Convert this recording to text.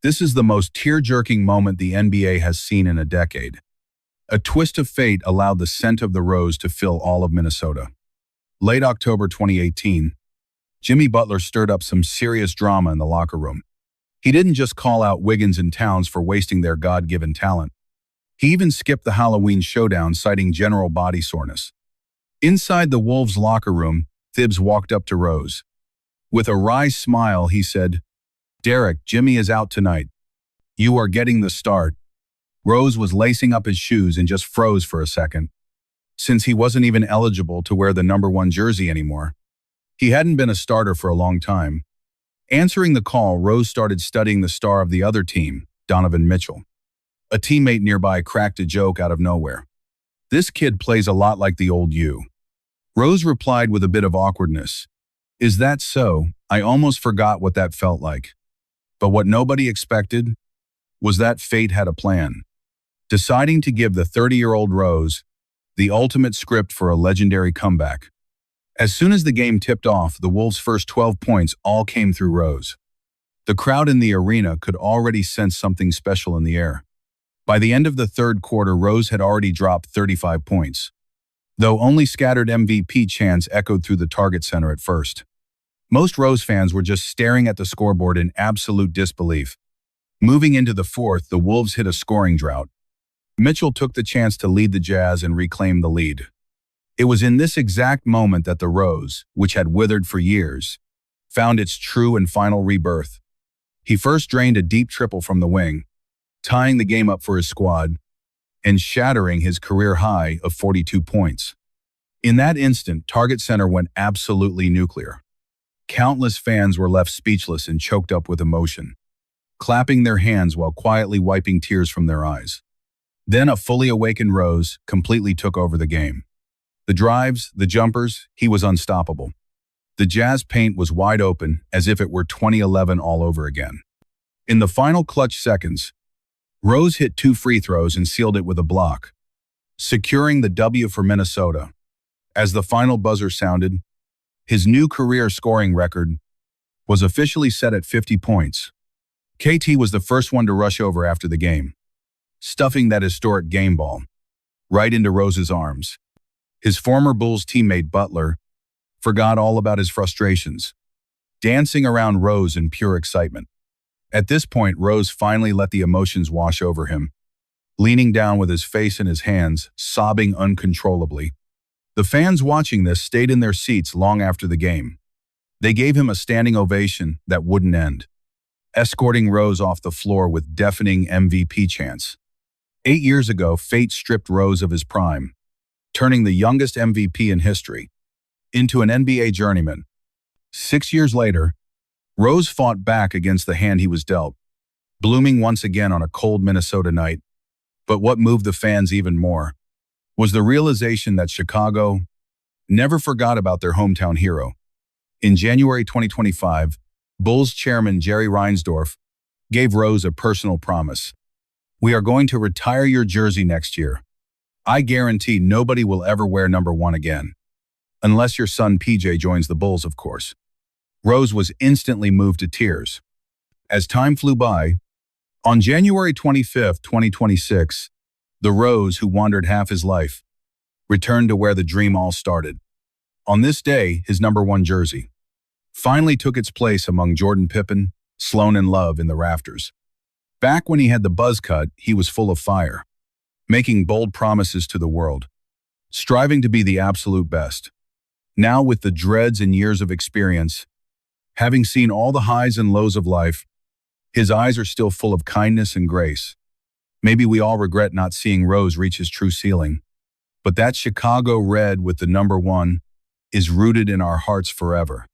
This is the most tear-jerking moment the NBA has seen in a decade. A twist of fate allowed the scent of the rose to fill all of Minnesota. Late October 2018, Jimmy Butler stirred up some serious drama in the locker room. He didn't just call out Wiggins and Towns for wasting their God-given talent. He even skipped the Halloween showdown, citing general body soreness. Inside the Wolves' locker room, Thibs walked up to Rose. With a wry smile, he said, "Derrick, Jimmy is out tonight. You are getting the start." Rose was lacing up his shoes and just froze for a second, since he wasn't even eligible to wear the #1 jersey anymore. He hadn't been a starter for a long time. Answering the call, Rose started studying the star of the other team, Donovan Mitchell. A teammate nearby cracked a joke out of nowhere. "This kid plays a lot like the old you." Rose replied with a bit of awkwardness, "Is that so? I almost forgot what that felt like." But what nobody expected was that fate had a plan, deciding to give the 30-year-old Rose the ultimate script for a legendary comeback. As soon as the game tipped off, the Wolves' first 12 points all came through Rose. The crowd in the arena could already sense something special in the air. By the end of the third quarter, Rose had already dropped 35 points, though only scattered MVP chants echoed through the Target Center at first. Most Rose fans were just staring at the scoreboard in absolute disbelief. Moving into the fourth, the Wolves hit a scoring drought. Mitchell took the chance to lead the Jazz and reclaim the lead. It was in this exact moment that the Rose, which had withered for years, found its true and final rebirth. He first drained a deep triple from the wing, tying the game up for his squad and shattering his career high of 42 points. In that instant, Target Center went absolutely nuclear. Countless fans were left speechless and choked up with emotion, clapping their hands while quietly wiping tears from their eyes. Then a fully awakened Rose completely took over the game. The drives, the jumpers, he was unstoppable. The Jazz paint was wide open, as if it were 2011 all over again. In the final clutch seconds, Rose hit 2 free throws and sealed it with a block, securing the W for Minnesota. As the final buzzer sounded, his new career scoring record was officially set at 50 points. KT was the first one to rush over after the game, stuffing that historic game ball right into Rose's arms. His former Bulls teammate Butler forgot all about his frustrations, dancing around Rose in pure excitement. At this point, Rose finally let the emotions wash over him, leaning down with his face in his hands, sobbing uncontrollably. The fans watching this stayed in their seats long after the game. They gave him a standing ovation that wouldn't end, escorting Rose off the floor with deafening MVP chants. 8 years ago, fate stripped Rose of his prime, turning the youngest MVP in history into an NBA journeyman. 6 years later, Rose fought back against the hand he was dealt, blooming once again on a cold Minnesota night. But what moved the fans even more was the realization that Chicago never forgot about their hometown hero. In January 2025, Bulls chairman Jerry Reinsdorf gave Rose a personal promise. "We are going to retire your jersey next year. I guarantee nobody will ever wear #1 again. Unless your son PJ joins the Bulls, of course." Rose was instantly moved to tears. As time flew by, on January 25, 2026, the Rose, who wandered half his life, returned to where the dream all started. On this day, his #1 jersey finally took its place among Jordan Pippen, Sloan, and Love in the rafters. Back when he had the buzz cut, he was full of fire, making bold promises to the world, striving to be the absolute best. Now, with the dreads and years of experience, having seen all the highs and lows of life, his eyes are still full of kindness and grace. Maybe we all regret not seeing Rose reach his true ceiling, but that Chicago red with the #1 is rooted in our hearts forever.